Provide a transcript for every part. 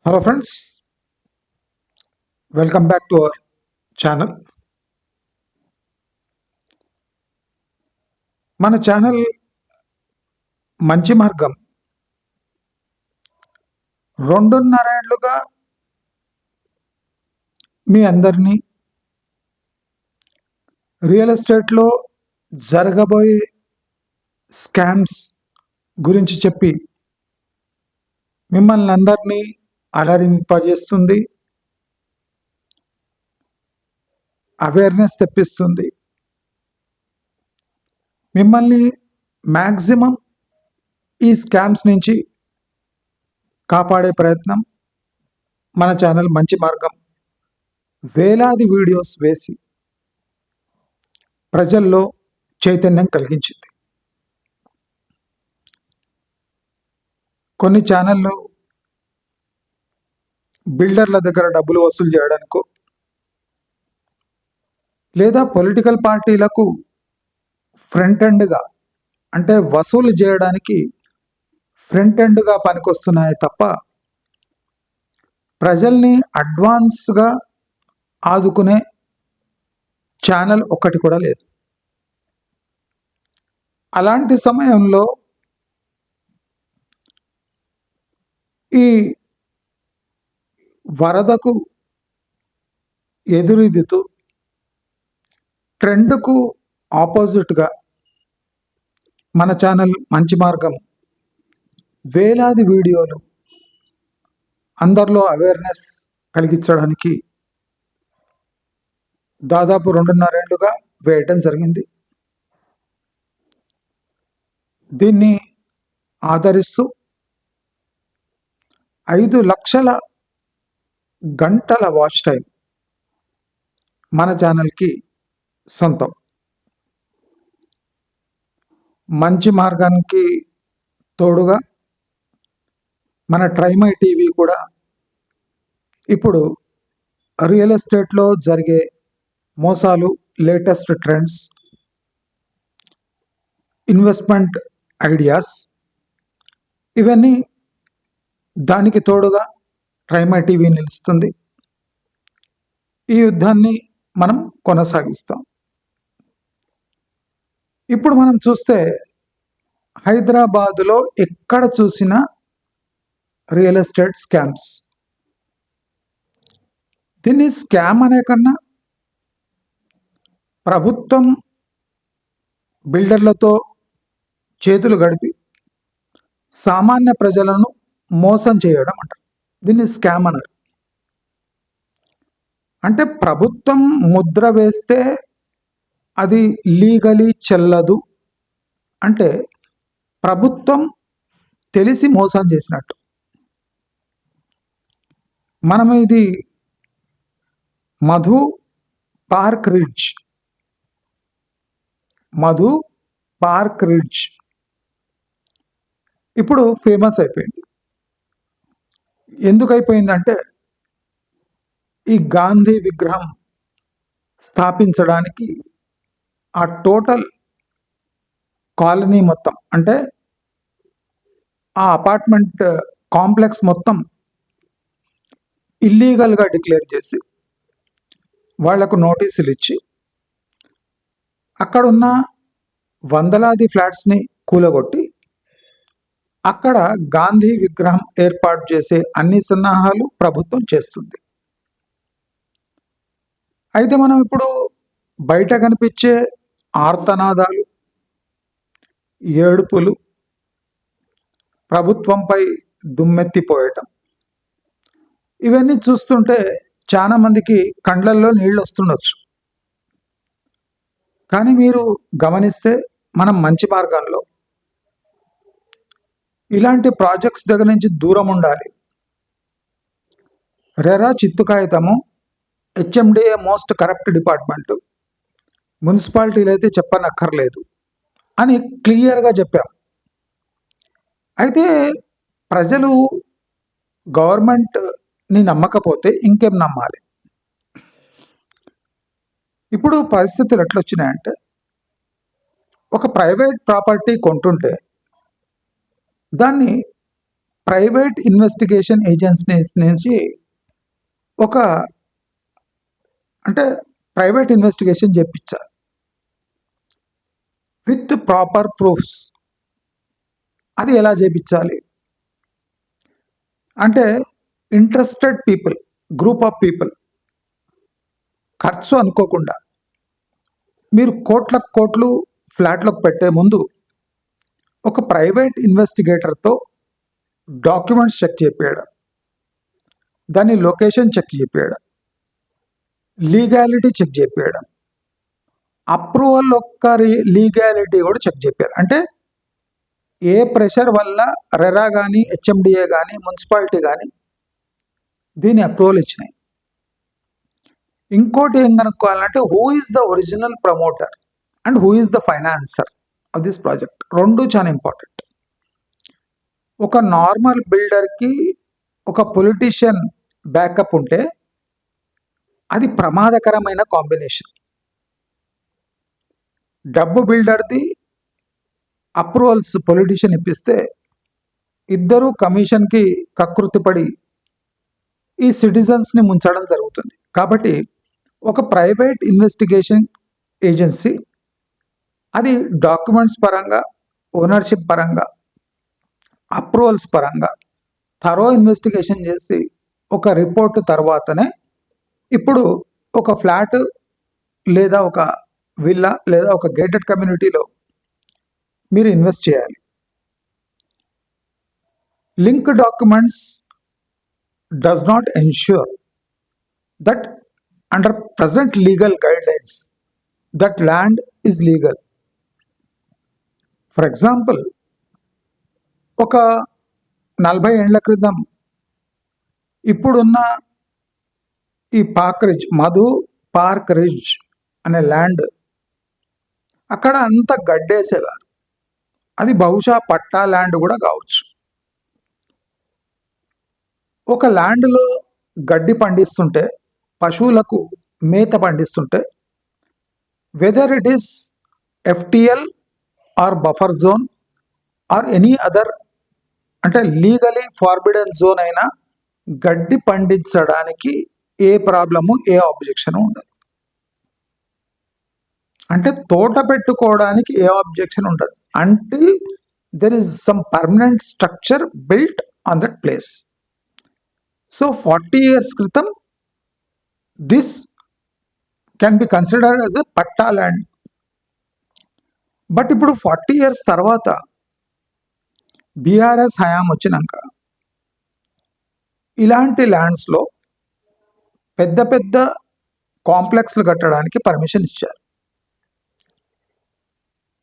Hello friends, welcome back to our channel. మన channel మంచి మార్గం 2.5 ఏళ్లుగా మీ అందరినీ రియల్ ఎస్టేట్లో జరగబోయే స్కామ్స్ గురించి చెప్పి మిమ్మల్ని అందరినీ అలరింపజేస్తుంది, అవేర్నెస్ తెప్పిస్తుంది. మిమ్మల్ని మ్యాక్సిమం ఈ స్కామ్స్ నుంచి కాపాడే ప్రయత్నం మన ఛానల్ మంచి మార్గం వేలాది వీడియోస్ వేసి ప్రజల్లో చైతన్యం కలిగించింది. కొన్ని ఛానళ్ళు బిల్డర్ల దగ్గర డబ్బులు వసూలు చేయడానికో లేదా పొలిటికల్ పార్టీలకు ఫ్రంట్ ఎండ్గా అంటే వసూలు చేయడానికి ఫ్రంట్ ఎండ్గా పనికొస్తున్నాయి తప్ప ప్రజల్ని అడ్వాన్స్గా ఆదుకునే ఛానల్ ఒక్కటి కూడా లేదు. అలాంటి సమయంలో ఈ వరదకు ఎదురీదుతూ ట్రెండ్కు ఆపోజిట్గా మన ఛానల్ మంచి మార్గం వేలాది వీడియోలు అందరిలో అవేర్నెస్ కలిగించడానికి దాదాపు 2.5 ఏళ్లుగా వేయటం జరిగింది. దీన్ని ఆదరిస్తూ 5 లక్షల గంటల వాచ్ టైం మన ఛానల్కి సొంతం. మంచి మార్గానికి తోడుగా మన ట్రైమై టీవీ కూడా ఇప్పుడు రియల్ ఎస్టేట్లో జరిగే మోసాలు, లేటెస్ట్ ట్రెండ్స్, ఇన్వెస్ట్మెంట్ ఐడియాస్ ఇవన్నీ దానికి తోడుగా ట్రైమై టీవీ నిలుస్తుంది. ఈ యుద్ధాన్ని మనం కొనసాగిస్తాం. ఇప్పుడు మనం చూస్తే హైదరాబాదులో ఎక్కడ చూసినా రియల్ ఎస్టేట్ స్కామ్స్. దీన్ని స్కామ్ అనే కన్నా ప్రభుత్వం బిల్డర్లతో చేతులు గడిపి సామాన్య ప్రజలను మోసం చేయడం అంటారు. దీన్ని స్కామ్ అన్నారు. అంటే ప్రభుత్వం ముద్ర వేస్తే అది లీగలీ చెల్లదు అంటే ప్రభుత్వం తెలిసి మోసం చేసినట్టు. మనం ఇది మధు పార్క్ రిడ్జ్ ఇప్పుడు ఫేమస్ అయిపోయింది. ఎందుకు అయిపోయిందంటే ఈ గాంధీ విగ్రహం స్థాపించడానికి ఆ టోటల్ కాలనీ మొత్తం అంటే ఆ అపార్ట్మెంట్ కాంప్లెక్స్ మొత్తం ఇల్లీగల్గా డిక్లేర్ చేసి వాళ్లకు నోటీసులు ఇచ్చి అక్కడున్న వందలాది ఫ్లాట్స్ని కూలగొట్టి అక్కడ గాంధీ విగ్రహం ఏర్పాటు చేసే అన్ని సన్నాహాలు ప్రభుత్వం చేస్తుంది. అయితే మనం ఇప్పుడు బయట కనిపించే ఆర్తనాదాలు, ఏడుపులు, ప్రభుత్వంపై దుమ్మెత్తిపోయటం ఇవన్నీ చూస్తుంటే చాలా మందికి కండ్లల్లో నీళ్ళు వస్తుండొచ్చు. కానీ మీరు గమనిస్తే మనం మంచి మార్గంలో ఇలాంటి ప్రాజెక్ట్స్ దగ్గర నుంచి దూరం ఉండాలి. రెరా చిత్తు కాగితము, హెచ్ఎండిఏ మోస్ట్ కరప్ట్ డిపార్ట్మెంట్, మున్సిపాలిటీలు అయితే చెప్పనక్కర్లేదు అని క్లియర్గా చెప్పాం. అయితే ప్రజలు గవర్నమెంట్ని నమ్మకపోతే ఇంకేం నమ్మాలి? ఇప్పుడు పరిస్థితులు ఎట్లొచ్చినాయంటే ఒక ప్రైవేట్ ప్రాపర్టీ కొంటుంటే దాన్ని ప్రైవేట్ ఇన్వెస్టిగేషన్ ఏజెన్సీస్ నుంచి ఒక అంటే ప్రైవేట్ ఇన్వెస్టిగేషన్ చేపించాలి విత్ ప్రాపర్ ప్రూఫ్స్. అది ఎలా చేపించాలి అంటే interested people, group of people ఖర్చు అనుకోకుండా మీరు కోట్లు ఫ్లాట్లకు పెట్టే ముందు ఒక ప్రైవేట్ ఇన్వెస్టిగేటర్తో డాక్యుమెంట్స్ చెక్ చేపించడం, దాని లొకేషన్ చెక్ చేపించడం, లీగాలిటీ చెక్ చేపించడం, అప్రూవల్ యొక్క లీగాలిటీ కూడా చెక్ చేయాలి. అంటే ఏ ప్రెషర్ వల్ల రెరా కానీ హెచ్ఎండిఏ కానీ మున్సిపాలిటీ కానీ దీని అప్రూవల్ ఇచ్చినాయి. ఇంకోటి ఏం కనుక్కోవాలంటే who is the original promoter and who is the financer of this project. రెండు చాలా ఇంపార్టెంట్. ఒక నార్మల్ బిల్డర్కి ఒక పొలిటీషియన్ బ్యాకప్ ఉంటే అది ప్రమాదకరమైన కాంబినేషన్. డబ్బు బిల్డర్ది, అప్రూవల్స్ పొలిటీషియన్ ఇప్పిస్తే ఇద్దరు కమిషన్కి కకృతిపడి ఈ సిటిజన్స్ని ముంచడం జరుగుతుంది. కాబట్టి ఒక ప్రైవేట్ ఇన్వెస్టిగేషన్ ఏజెన్సీ అది డాక్యుమెంట్స్ పరంగా, ఓనర్షిప్ పరంగా, అప్రూవల్స్ పరంగా థరో ఇన్వెస్టిగేషన్ చేసి ఒక రిపోర్ట్ తర్వాతనే ఇప్పుడు ఒక ఫ్లాట్ లేదా ఒక విల్లా లేదా ఒక గేటెడ్ కమ్యూనిటీలో మీరు ఇన్వెస్ట్ చేయాలి. Link documents does not ensure that under present legal guidelines that land is legal. For example, ఒక 40 ఏళ్ల క్రితం ఇప్పుడున్న ఈ park ridge, Madhu park ridge అనే ల్యాండ్ అక్కడ అంత గడ్డేసేవారు. అది బహుశా పట్టా ల్యాండ్ కూడా కావచ్చు. ఒక ల్యాండ్లో గడ్డి పండిస్తుంటే, పశువులకు మేత పండిస్తుంటే, whether it is FTL or buffer zone or any other అంటే లీగలీ ఫార్బిడెన్ జోన్ అయినా గడ్డి పండించడానికి ఏ ప్రాబ్లము, ఏ ఆబ్జెక్షన్ ఉండదు. అంటే తోట పెట్టుకోవడానికి ఏ ఆబ్జెక్షన్ ఉండదు until there is some permanent structure built on that place. So 40 years క్రితం this can be considered as a patta land. But ఇప్పుడు 40 years తర్వాత బీఆర్ఎస్ హయాం వచ్చినాక ఇలాంటి ల్యాండ్స్లో పెద్ద పెద్ద కాంప్లెక్స్లు కట్టడానికి పర్మిషన్ ఇచ్చారు.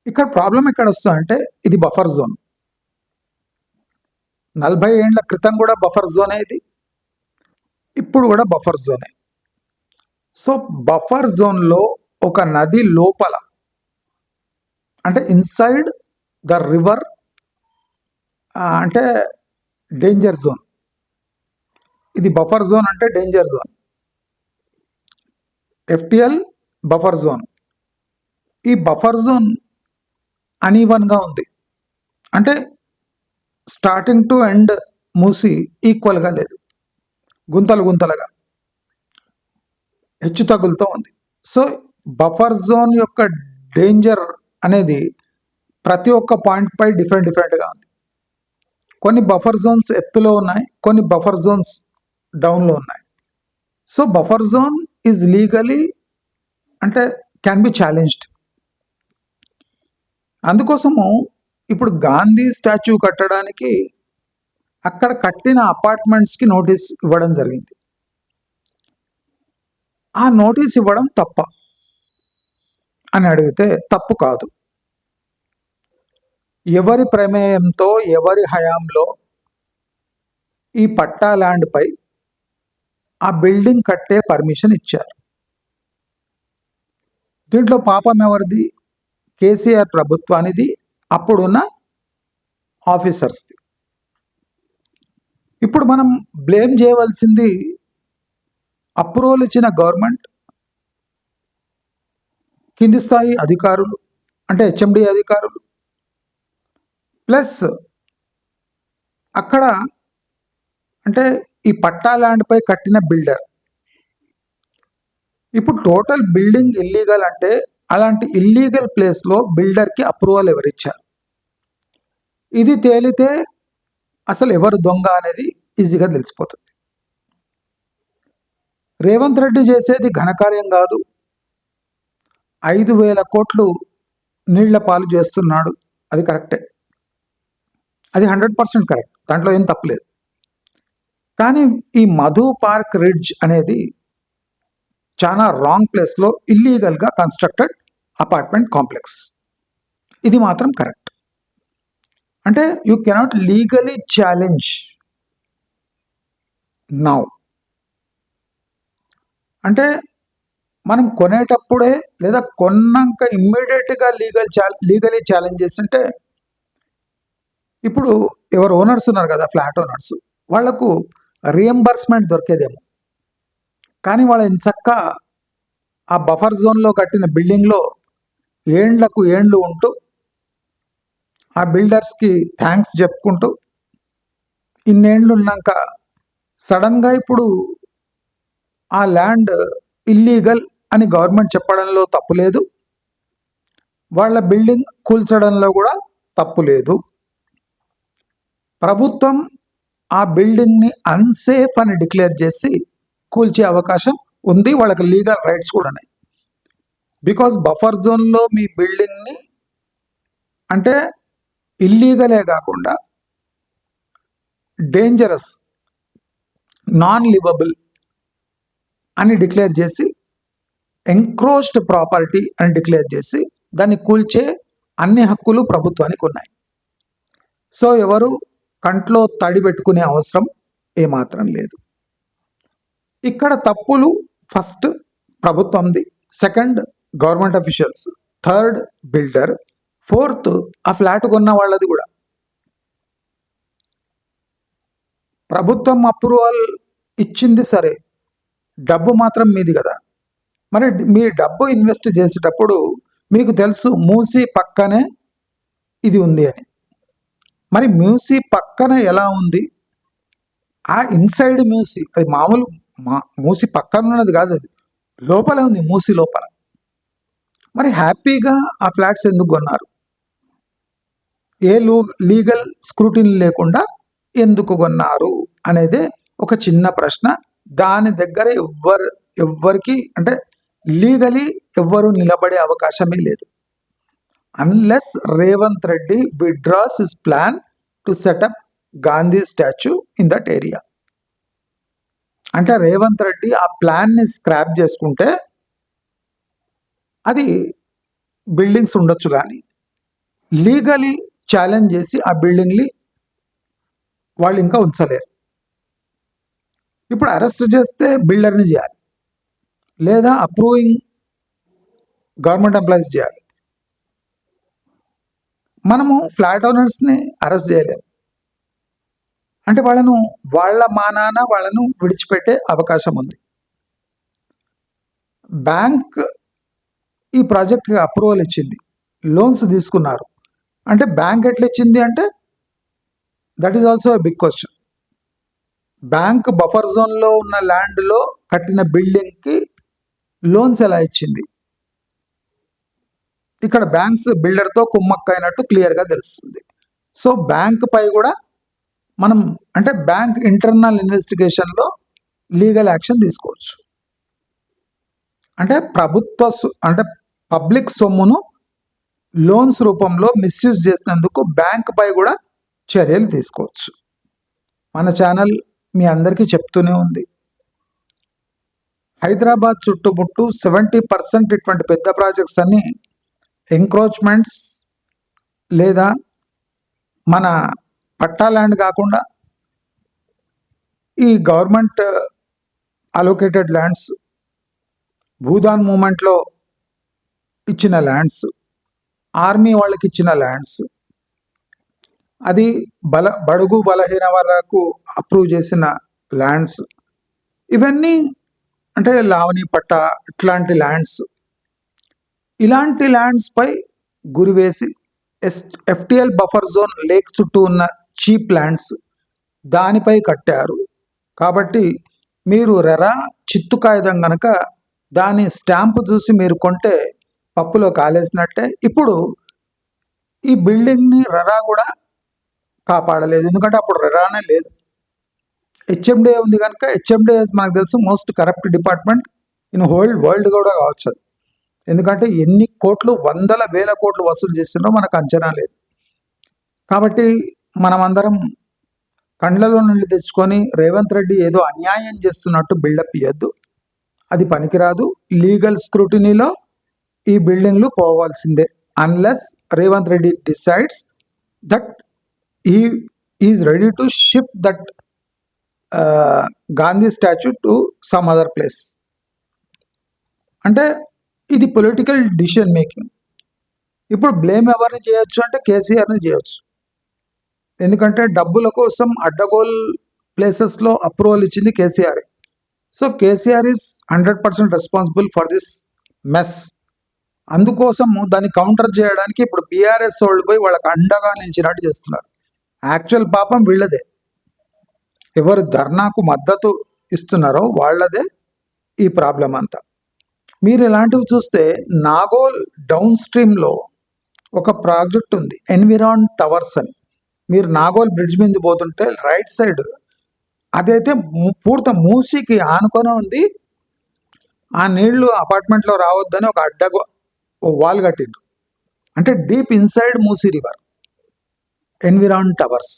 ఇక్కడ ప్రాబ్లం ఎక్కడ వస్తుందంటే ఇది బఫర్ జోన్. 40 ఏళ్ల క్రితం కూడా బఫర్ జోనే, ఇది ఇప్పుడు కూడా బఫర్ జోనే. సో బఫర్ జోన్లో ఒక నది లోపల అంటే ఇన్సైడ్ ద రివర్ అంటే డేంజర్ జోన్. ఇది బఫర్ జోన్ అంటే danger zone. FTL buffer zone. ఈ బఫర్ జోన్ అన్ఈవన్గా ఉంది. అంటే స్టార్టింగ్ టు ఎండ్ మూసి ఈక్వల్గా లేదు, గుంతలు గుంతలుగా హెచ్చు తగులుతూ ఉంది. సో బఫర్ జోన్ యొక్క డేంజర్ అనేది ప్రతి ఒక్క పాయింట్ పై డిఫరెంట్గా ఉంది. కొన్ని బఫర్ జోన్స్ ఎత్తులో ఉన్నాయి, కొన్ని బఫర్ జోన్స్ డౌన్లో ఉన్నాయి. So buffer zone is legally అంటే క్యాన్ బి ఛాలెంజ్డ్. అందుకోసము ఇప్పుడు గాంధీ స్టాచ్యూ కట్టడానికి అక్కడ కట్టిన అపార్ట్మెంట్స్కి నోటీస్ ఇవ్వడం జరిగింది. ఆ నోటీస్ ఇవ్వడం తప్ప అని అడిగితే తప్పు కాదు. ఎవరి ప్రమేయంతో, ఎవరి హయాంలో ఈ పట్టా ల్యాండ్పై ఆ బిల్డింగ్ కట్టే పర్మిషన్ ఇచ్చారు? దీంట్లో పాపం ఎవరిది? కేసీఆర్ ప్రభుత్వానిది, అప్పుడున్న ఆఫీసర్స్ది. ఇప్పుడు మనం బ్లేమ్ చేయవలసింది అప్రూవల్ ఇచ్చిన గవర్నమెంట్, కింది స్థాయి అధికారులు అంటే హెచ్ఎండి అధికారులు, ప్లస్ అక్కడ అంటే ఈ పట్టా ల్యాండ్పై కట్టిన బిల్డర్. ఇప్పుడు టోటల్ బిల్డింగ్ ఇల్లీగల్ అంటే అలాంటి ఇల్లీగల్ ప్లేస్లో బిల్డర్కి అప్రూవల్ ఎవరిచ్చారు? ఇది తేలితే అసలు ఎవరు దొంగ అనేది ఈజీగా తెలిసిపోతుంది. రేవంత్ రెడ్డి చేసేది ఘనకార్యం కాదు. 5,000 కోట్లు నీళ్ల పాలు చేస్తున్నాడు, అది కరెక్టే, అది 100% కరెక్ట్, దాంట్లో ఏం తప్పలేదు. కానీ ఈ మధు పార్క్ రిడ్జ్ అనేది చాలా రాంగ్ ప్లేస్లో ఇల్లీగల్గా కన్స్ట్రక్టెడ్ అపార్ట్మెంట్ కాంప్లెక్స్, ఇది మాత్రం కరెక్ట్. అంటే you cannot legally challenge now. అంటే మనం కొనేటప్పుడే లేదా కొన్నాక ఇమ్మీడియట్గా లీగలీ ఛాలెంజ్ చేస్తుంటే, ఇప్పుడు ఎవరు ఓనర్స్ ఉన్నారు కదా, ఫ్లాట్ ఓనర్స్, వాళ్లకు రియంబర్స్మెంట్ దొరికేదేమో. కానీ వాళ్ళ ఇంచక్క ఆ బఫర్ జోన్లో కట్టిన బిల్డింగ్లో ఏండ్లకు ఏండ్లు ఉంటూ ఆ బిల్డర్స్కి థ్యాంక్స్ చెప్పుకుంటూ ఇన్నేండ్లు ఉన్నాక సడన్గా ఇప్పుడు ఆ ల్యాండ్ ఇల్లీగల్ అని గవర్నమెంట్ చెప్పడంలో తప్పు లేదు, వాళ్ళ బిల్డింగ్ కూల్చడంలో కూడా తప్పు లేదు. ప్రభుత్వం ఆ బిల్డింగ్ని అన్సేఫ్ అని డిక్లేర్ చేసి కూల్చే అవకాశం ఉంది, వాళ్ళకి లీగల్ రైట్స్ కూడా ఉన్నాయి. బికాజ్ బఫర్ జోన్లో మీ బిల్డింగ్ని అంటే ఇల్లీగలే కాకుండా డేంజరస్, నాన్ లివబుల్ అని డిక్లేర్ చేసి, ఎంక్రోచ్డ్ ప్రాపర్టీ అని డిక్లేర్ చేసి దాన్ని కూల్చే అన్ని హక్కులు ప్రభుత్వానికి ఉన్నాయి. సో ఎవరు కంట్లో తడి పెట్టుకునే అవసరం ఏమాత్రం లేదు. ఇక్కడ తప్పులు ఫస్ట్ ప్రభుత్వంది, second government officials, third builder, fourth ఆ ఫ్లాట్ కొన్న వాళ్ళది కూడా. ప్రభుత్వం అప్రూవల్ ఇచ్చింది సరే, డబ్బు మాత్రం మీది కదా. మరి మీ డబ్బు ఇన్వెస్ట్ చేసేటప్పుడు మీకు తెలుసు మూసి పక్కనే ఇది ఉంది అని. మరి మూసి పక్కన ఎలా ఉంది? ఆ ఇన్సైడ్ మూసి, అది మామూలు మూసి పక్కన ఉన్నది కాదు, అది లోపల ఉంది, మూసి లోపల. మరి హ్యాపీగా ఆ ఫ్లాట్స్ ఎందుకు కొన్నారు? ఏ లీగల్ స్క్రూటినీ లేకుండా ఎందుకు కొన్నారు అనేదే ఒక చిన్న ప్రశ్న. దాని దగ్గర ఎవ్వరికి అంటే లీగలీ ఎవ్వరు నిలబడే అవకాశమే లేదు, unless Revanth Reddy withdraws his plan to set up Gandhi statue in that area. అంటే రేవంత్ రెడ్డి ఆ ప్లాన్ని స్క్రాప్ చేసుకుంటే అది బిల్డింగ్స్ ఉండొచ్చు, కానీ లీగలీ ఛాలెంజ్ చేసి ఆ బిల్డింగ్ని వాళ్ళు ఇంకా ఉంచలేరు. ఇప్పుడు అరెస్ట్ చేస్తే బిల్డర్ని చేయాలి, లేదా అప్రూవింగ్ గవర్నమెంట్ ఎంప్లాయీస్ చేయాలి. మనము ఫ్లాట్ ఓనర్స్ని అరెస్ట్ చేయలేము, అంటే వాళ్ళను వాళ్ళ మానాన వాళ్ళను విడిచిపెట్టే అవకాశం ఉంది. బ్యాంక్ ఈ ప్రాజెక్ట్కి అప్రూవల్ ఇచ్చింది, లోన్స్ తీసుకున్నారు, అంటే బ్యాంక్ ఎట్లా ఇచ్చింది అంటే that is also a big question. Bank buffer జోన్లో ఉన్న ల్యాండ్లో కట్టిన బిల్డింగ్కి లోన్స్ ఎలా ఇచ్చింది? ఇక్కడ బ్యాంక్స్ బిల్డర్తో కుమ్మక్కైనట్టు క్లియర్గా తెలుస్తుంది. సో బ్యాంక్ పై కూడా మనం అంటే బ్యాంక్ ఇంటర్నల్ ఇన్వెస్టిగేషన్లో లీగల్ యాక్షన్ తీసుకోవచ్చు. అంటే అంటే పబ్లిక్ సొమ్మును లోన్స్ రూపంలో మిస్యూజ్ చేసినందుకు బ్యాంక్ పై కూడా చర్యలు తీసుకోవచ్చు. మన ఛానల్ మీ అందరికీ చెప్తూనే ఉంది, హైదరాబాద్ చుట్టుముట్టు 70% ఇటువంటి పెద్ద ప్రాజెక్ట్స్ అన్నీ ఎంక్రోచ్మెంట్స్ లేదా మన పట్టా ల్యాండ్ కాకుండా ఈ గవర్నమెంట్ అలోకేటెడ్ ల్యాండ్స్, భూదాన్ మూమెంట్లో ఇచ్చిన ల్యాండ్స్, ఆర్మీ వాళ్ళకి ఇచ్చిన ల్యాండ్స్, అది బడుగు బలహీన వాళ్ళకు అప్రూవ్ చేసిన ల్యాండ్స్, ఇవన్నీ అంటే లావణి పట్ట ఇట్లాంటి ల్యాండ్స్, ఇలాంటి ల్యాండ్స్పై గురివేసి ఎఫ్టిఎల్ బఫర్ జోన్ లేక్ చుట్టూ ఉన్న చీప్ ల్యాండ్స్ దానిపై కట్టారు. కాబట్టి మీరు రెరా చిత్తు కాగితం కనుక దాని స్టాంపు చూసి మీరు కొంటే పప్పులో కాలేసినట్టే. ఇప్పుడు ఈ బిల్డింగ్ని రెరా కూడా కాపాడలేదు, ఎందుకంటే అప్పుడు రెరానే లేదు. హెచ్ఎండిఏ ఉంది కనుక హెచ్ఎండిఏ మనకు తెలుసు most corrupt department in world కూడా కావచ్చు అది. ఎందుకంటే ఎన్ని కోట్లు, వందల వేల కోట్లు వసూలు చేస్తున్నారో మనకు అంచనా లేదు. కాబట్టి మనమందరం కండ్లలో నుండి తెచ్చుకొని రేవంత్ రెడ్డి ఏదో అన్యాయం చేస్తున్నట్టు బిల్డప్ ఇవ్వద్దు, అది పనికిరాదు. లీగల్ స్క్రూటినీలో ఈ బిల్డింగ్లు పోవాల్సిందే, unless Revanth Reddy decides that he is ready to shift that Gandhi statue to some other place. అంటే ఇది పొలిటికల్ డిసిషన్ మేకింగ్. ఇప్పుడు బ్లేమ్ ఎవరిని చేయొచ్చు అంటే కేసీఆర్ని చేయొచ్చు, ఎందుకంటే డబ్బుల కోసం అడ్డగోల్ ప్లేసెస్లో అప్రూవల్ ఇచ్చింది KCR. So KCR is 100% responsible for this mess. అందుకోసము దాన్ని కౌంటర్ చేయడానికి ఇప్పుడు బీఆర్ఎస్ వాళ్ళు పోయి వాళ్ళకి అండగా నిలిచినట్టు చేస్తున్నారు. యాక్చువల్ పాపం వీళ్ళదే, ఎవరు ధర్నాకు మద్దతు ఇస్తున్నారో వాళ్ళదే ఈ ప్రాబ్లం అంతా. మీరు ఇలాంటివి చూస్తే నాగోల్ డౌన్ స్ట్రీమ్లో ఒక ప్రాజెక్ట్ ఉంది, ఎన్విరాన్ టవర్స్ అని. మీరు నాగోల్ బ్రిడ్జ్ మీద పోతుంటే రైట్ సైడ్ అదైతే పూర్తి మూసీకి ఆనుకొని ఉంది. ఆ నీళ్లు అపార్ట్మెంట్లో రావద్దని ఒక అడ్డగో వాల్ కట్టిండ్రు, అంటే deep inside Musi river. ఎన్విరాన్ towers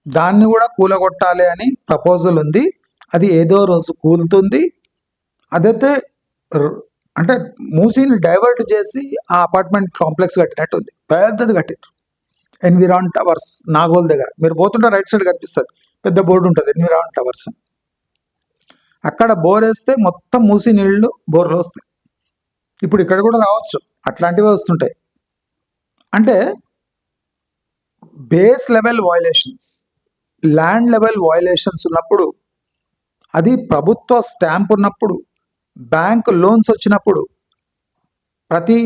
దాన్ని కూడా కూలగొట్టాలి అని ప్రపోజల్ ఉంది. అది ఏదో రోజు కూలుతుంది. అదైతే అంటే మూసీని డైవర్ట్ చేసి ఆ అపార్ట్మెంట్ కాంప్లెక్స్ కట్టినట్టు ఉంది, పెద్దది కట్టిండ్రు. ఎన్విరాన్ టవర్స్ నాగోల్ దగ్గర మీరు పోతుంటే రైట్ సైడ్ కనిపిస్తుంది, పెద్ద బోర్డు ఉంటుంది ఎన్విరాన్ టవర్స్ అని. అక్కడ బోర్ వేస్తే మొత్తం మూసీ నీళ్లు బోర్లో వస్తాయి. ఇప్పుడు ఇక్కడ కూడా రావచ్చు, అట్లాంటివి వస్తుంటాయి. అంటే base level violations, land level violations ఉన్నప్పుడు, అది ప్రభుత్వ స్టాంప్ ఉన్నప్పుడు, బ్యాంక్ లోన్స్ వచ్చినప్పుడు ప్రతి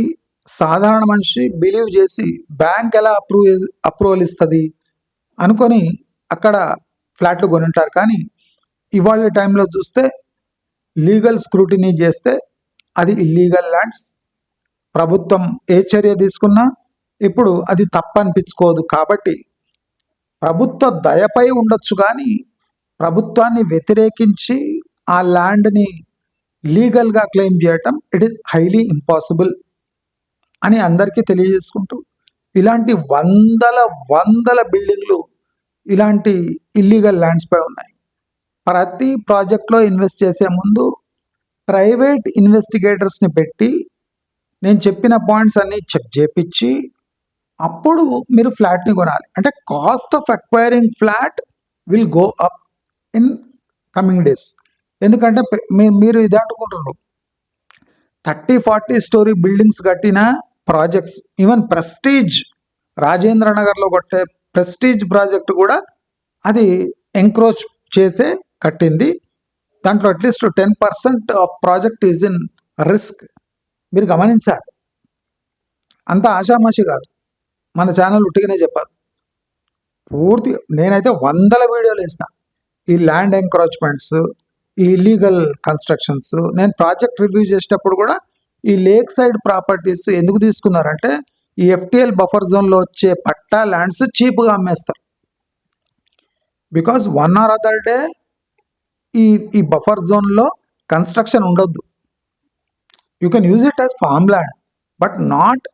సాధారణ మనిషి బిలీవ్ చేసి బ్యాంక్ ఎలా అప్రూవల్ ఇస్తుంది అనుకొని అక్కడ ఫ్లాట్లు కొనుంటారు. కానీ ఇవాళ టైంలో చూస్తే లీగల్ స్క్రూటినీ చేస్తే అది ఇల్లీగల్ ల్యాండ్స్. ప్రభుత్వం ఏ చర్య తీసుకున్నా ఇప్పుడు అది తప్పనిపించుకోదు. కాబట్టి ప్రభుత్వ దయపై ఉండొచ్చు, కానీ ప్రభుత్వాన్ని వ్యతిరేకించి ఆ ల్యాండ్ని లీగల్గా క్లెయిమ్ చేయటం ఇట్ ఈస్ హైలీ ఇంపాసిబుల్ అని అందరికీ తెలియజేసుకుంటూ, ఇలాంటి వందల బిల్డింగ్లు ఇలాంటి ఇల్లీగల్ ల్యాండ్స్పై ఉన్నాయి. ప్రతి ప్రాజెక్ట్లో ఇన్వెస్ట్ చేసే ముందు ప్రైవేట్ ఇన్వెస్టిగేటర్స్ని పెట్టి నేను చెప్పిన పాయింట్స్ అన్నీ చెక్ చేపించి అప్పుడు మీరు ఫ్లాట్ని కొనాలి. అంటే cost of acquiring flat will go up in coming days. ఎందుకంటే మీరు ఇది అంటుకుంటున్నారు, 30-40 స్టోరీ బిల్డింగ్స్ కట్టిన ప్రాజెక్ట్స్, ఈవెన్ ప్రెస్టీజ్ రాజేంద్ర నగర్లో కొట్టే ప్రెస్టీజ్ ప్రాజెక్ట్ కూడా అది ఎంక్రోచ్ చేసే కట్టింది. దాంట్లో at least 10% of project is in risk. మీరు గమనించాలి, అంత ఆషామాషి కాదు. మన ఛానల్ ఉట్టిగానే చెప్పాలి, పూర్తి నేనైతే 100 వీడియోలు వేసిన ఈ ల్యాండ్ ఎంక్రోచ్మెంట్స్, ఈ ఇల్లీగల్ కన్స్ట్రక్షన్స్. నేను ప్రాజెక్ట్ రివ్యూ చేసేటప్పుడు కూడా ఈ లేక్ సైడ్ ప్రాపర్టీస్ ఎందుకు తీసుకున్నారంటే ఈ ఎఫ్టిఎల్ బఫర్ జోన్లో వచ్చే పట్టా ల్యాండ్స్ చీప్గా అమ్మేస్తారు. Because one or other day ఈ బఫర్ జోన్లో కన్స్ట్రక్షన్ ఉండొద్దు. You can use it as farm land but not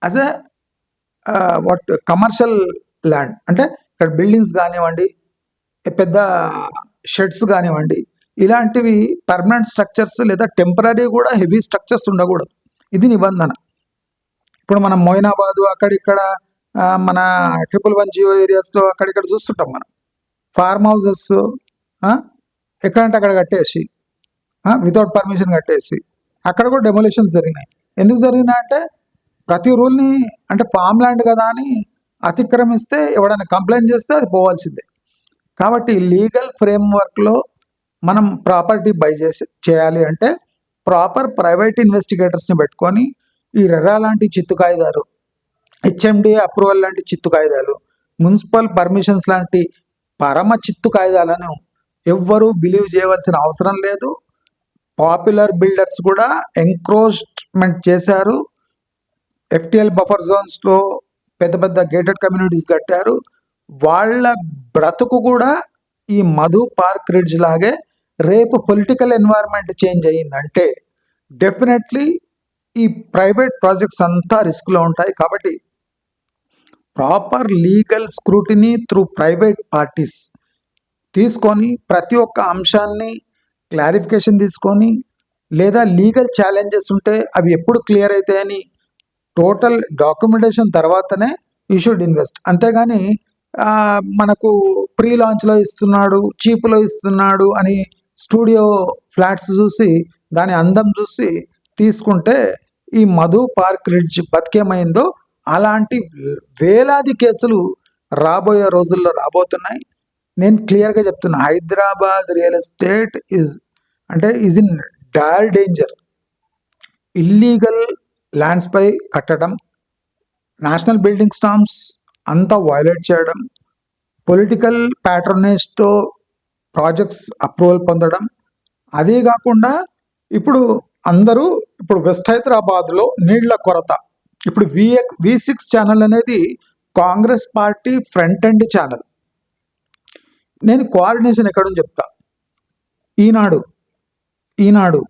as a commercial land. అంటే ఇక్కడ బిల్డింగ్స్ కానివ్వండి, పెద్ద షెడ్స్ కానివ్వండి, ఇలాంటివి పర్మనెంట్ స్ట్రక్చర్స్ లేదా టెంపరీ కూడా హెవీ స్ట్రక్చర్స్ ఉండకూడదు. ఇది నిబంధన. ఇప్పుడు మనం మొయినాబాదు అక్కడిక్కడ మన 111 జియో ఏరియాస్లో అక్కడిక్కడ చూస్తుంటాం మనం ఫార్మ్ హౌసెస్ ఎక్కడంటే అక్కడ కట్టేసి వితౌట్ పర్మిషన్ కట్టేసి అక్కడ కూడా డెమోలిషన్స్ జరిగినాయి. ఎందుకు జరిగినాయి అంటే ప్రతి రూల్ని, అంటే ఫామ్ ల్యాండ్ కదా అని అతిక్రమిస్తే ఎవడైనా కంప్లైంట్ చేస్తే అది పోవాల్సిందే. కాబట్టి లీగల్ ఫ్రేమ్వర్క్లో మనం ప్రాపర్టీ బై చేయాలి అంటే ప్రాపర్ ప్రైవేట్ ఇన్వెస్టిగేటర్స్ని పెట్టుకొని ఈ రెరా లాంటి చిత్తు కాయిదాలు, హెచ్ఎండిఏ అప్రూవల్ లాంటి చిత్తు కాయిదాలు, మున్సిపల్ పర్మిషన్స్ లాంటి పరమ చిత్తు కాయిదాలను ఎవ్వరూ బిలీవ్ చేయవలసిన అవసరం లేదు. పాపులర్ బిల్డర్స్ కూడా ఎంక్రోచ్మెంట్ చేశారు. ఎఫ్టిఎల్ బఫర్ జోన్స్లో పెద్ద పెద్ద గేటెడ్ కమ్యూనిటీస్ కట్టారు. వాళ్ళ బ్రతుకు కూడా ఈ మధు పార్క్ రిడ్జ్ లాగే రేపు పొలిటికల్ ఎన్వైర్న్మెంట్ చేంజ్ అయ్యిందంటే డెఫినెట్లీ ఈ ప్రైవేట్ ప్రాజెక్ట్స్ అంతా రిస్క్లో ఉంటాయి. కాబట్టి proper legal scrutiny through private parties తీసుకొని ప్రతి ఒక్క అంశాన్ని క్లారిఫికేషన్ తీసుకొని, లేదా లీగల్ ఛాలెంజెస్ ఉంటే అవి ఎప్పుడు క్లియర్ అవుతాయని టోటల్ డాక్యుమెంటేషన్ తర్వాతనే యూ షుడ్ ఇన్వెస్ట్. అంతేగాని మనకు ప్రీ లాంచ్లో ఇస్తున్నాడు, చీప్లో ఇస్తున్నాడు అని స్టూడియో ఫ్లాట్స్ చూసి దాని అందం చూసి తీసుకుంటే ఈ మధు పార్క్ రిడ్జ్ బతికేమైందో అలాంటి వేలాది కేసులు రాబోయే రోజుల్లో రాబోతున్నాయి. నేను క్లియర్గా చెప్తున్నా, Hyderabad real estate is in dire danger. Illegal ల్యాండ్స్పై కట్టడం, నేషనల్ బిల్డింగ్ స్టాంప్స్ అంతా వైలేట్ చేయడం, పొలిటికల్ ప్యాట్రనేజ్తో ప్రాజెక్ట్స్ అప్రూవల్ పొందడం, అదే కాకుండా ఇప్పుడు వెస్ట్ హైదరాబాద్లో నీళ్ల కొరత. ఇప్పుడు V6 ఛానల్ అనేది Congress party front end channel. నేను కోఆర్డినేషన్ ఎక్కడుంది చెప్తా. ఈనాడు,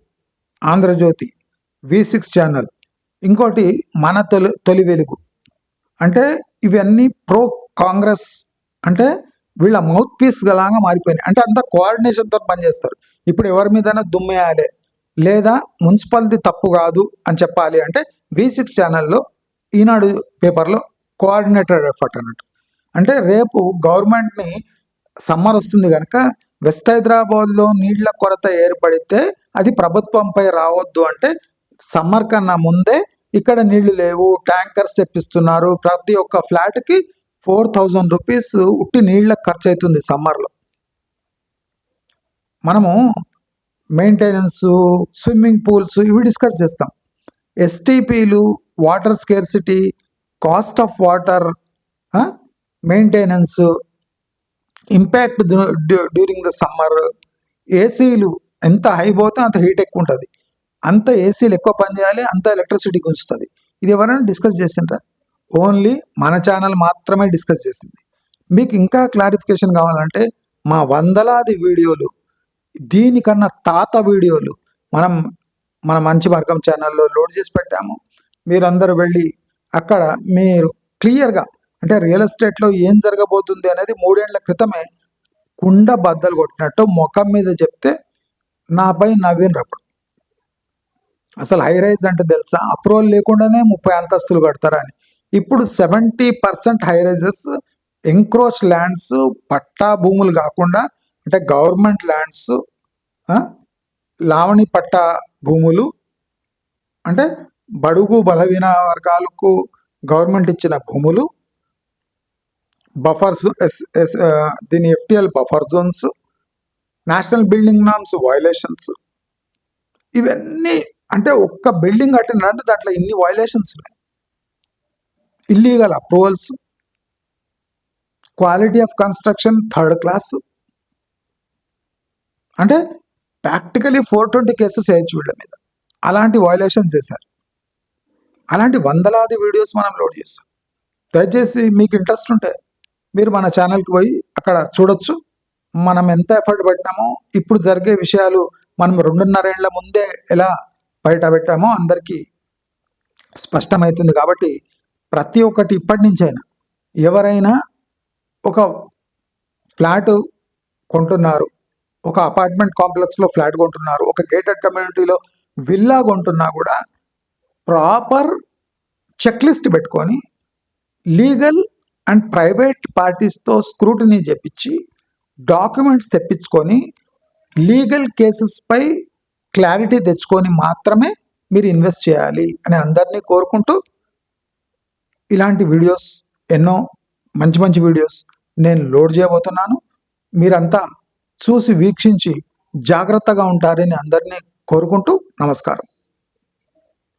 ఆంధ్రజ్యోతి, V6 ఛానల్, ఇంకోటి మన తొలి వెలుగు. అంటే ఇవన్నీ ప్రో కాంగ్రెస్, అంటే వీళ్ళ మౌత్ పీస్ లాగా మారిపోయినాయి. అంటే అంతా కోఆర్డినేషన్తో పనిచేస్తారు. ఇప్పుడు ఎవరి మీదైనా దుమ్మేయాలి లేదా మున్సిపాలిటీ తప్పు కాదు అని చెప్పాలి అంటే V6 ఛానల్లో, ఈనాడు పేపర్లో కోఆర్డినేటెడ్ ఎఫర్ట్ అన్నట్టు. అంటే రేపు గవర్నమెంట్ని సమ్మర్ వస్తుంది కనుక వెస్ట్ హైదరాబాద్లో నీళ్ల కొరత ఏర్పడితే అది ప్రభుత్వంపై రావద్దు అంటే సమ్మర్ కన్నా ముందే ఇక్కడ నీళ్లు లేవు, ట్యాంకర్స్ తెప్పిస్తున్నారు. ప్రతి ఒక్క ఫ్లాట్కి 4,000 రూపీస్ ఉట్టి నీళ్ళకి ఖర్చు అవుతుంది సమ్మర్లో. మనము మెయింటెనెన్స్, స్విమ్మింగ్ పూల్స్ ఇవి డిస్కస్ చేస్తాం. ఎస్టీపీలు, water scarcity, cost of water, maintenance, impact during the summer, ఏసీలు ఎంత హై పోతే అంత హీట్ ఎక్కువ ఉంటుంది, అంత ఏసీలు ఎక్కువ పనిచేయాలి, అంత ఎలక్ట్రిసిటీ గుంజుతుంది. ఇది ఎవరైనా డిస్కస్ చేసిండ్రా? ఓన్లీ మన ఛానల్ మాత్రమే డిస్కస్ చేసింది. మీకు ఇంకా క్లారిఫికేషన్ కావాలంటే మా వందలాది వీడియోలు, దీనికన్నా తాత వీడియోలు మన మంచి మార్గం ఛానల్లో లోడ్ చేసి పెట్టాము. మీరందరూ వెళ్ళి అక్కడ మీరు క్లియర్గా, అంటే రియల్ ఎస్టేట్లో ఏం జరగబోతుంది అనేది 3 ఏళ్ల క్రితమే కుండ బద్దలు కొట్టినట్టు ముఖం మీద చెప్తే నాపై నవ్వినప్పుడు. అసలు హై రైజ్ అంటే తెలుసా, అప్రూవల్ లేకుండానే 30 అంతస్తులు కడతారా అని. ఇప్పుడు 70% హై రైజెస్ ఎంక్రోచ్ ల్యాండ్స్, పట్టా భూములు కాకుండా, అంటే గవర్నమెంట్ ల్యాండ్స్, లావణి పట్టా భూములు, అంటే బడుగు బలహీన వర్గాలకు గవర్నమెంట్ ఇచ్చిన భూములు, బఫర్స్, దీని FTL buffer zones, national building norms violations, ఇవన్నీ. అంటే ఒక్క బిల్డింగ్ కట్టినంటే దాంట్లో ఇన్ని వైలేషన్స్ ఉన్నాయి. Illegal approvals, quality of construction 3rd class. అంటే ప్రాక్టికలీ 420 కేసెస్ వేయచ్చు వీళ్ళ మీద. అలాంటి వైలేషన్స్ చేశారు. అలాంటి వందలాది వీడియోస్ మనం లోడ్ చేస్తాం. దయచేసి మీకు ఇంట్రెస్ట్ ఉంటే మీరు మన ఛానల్కి పోయి అక్కడ చూడొచ్చు. మనం ఎంత ఎఫర్ట్ పెట్టామో, ఇప్పుడు జరిగే విషయాలు మనం 2.5 ఏళ్ల ముందే ఎలా బయట పెట్టామో అందరికీ స్పష్టమవుతుంది. కాబట్టి ప్రతి ఒక్కటి ఇప్పటి నుంచైనా, ఎవరైనా ఒక ఫ్లాట్ కొంటున్నారు, ఒక అపార్ట్మెంట్ కాంప్లెక్స్లో ఫ్లాట్ కొంటున్నారు, ఒక గేటెడ్ కమ్యూనిటీలో విల్లా కొంటున్నా కూడా ప్రాపర్ చెక్ లిస్ట్ పెట్టుకొని లీగల్ అండ్ ప్రైవేట్ పార్టీస్తో స్క్రూటినీ చేపించి డాక్యుమెంట్స్ తెప్పించుకొని లీగల్ కేసెస్పై క్లారిటీ తెచ్చుకొని మాత్రమే మీరు ఇన్వెస్ట్ చేయాలి అని అందరినీ కోరుకుంటూ, ఇలాంటి వీడియోస్ ఎన్నో మంచి వీడియోస్ నేను లోడ్ చేయబోతున్నాను. మీరంతా చూసి వీక్షించి జాగ్రత్తగా ఉంటారని అందరినీ కోరుకుంటూ నమస్కారం.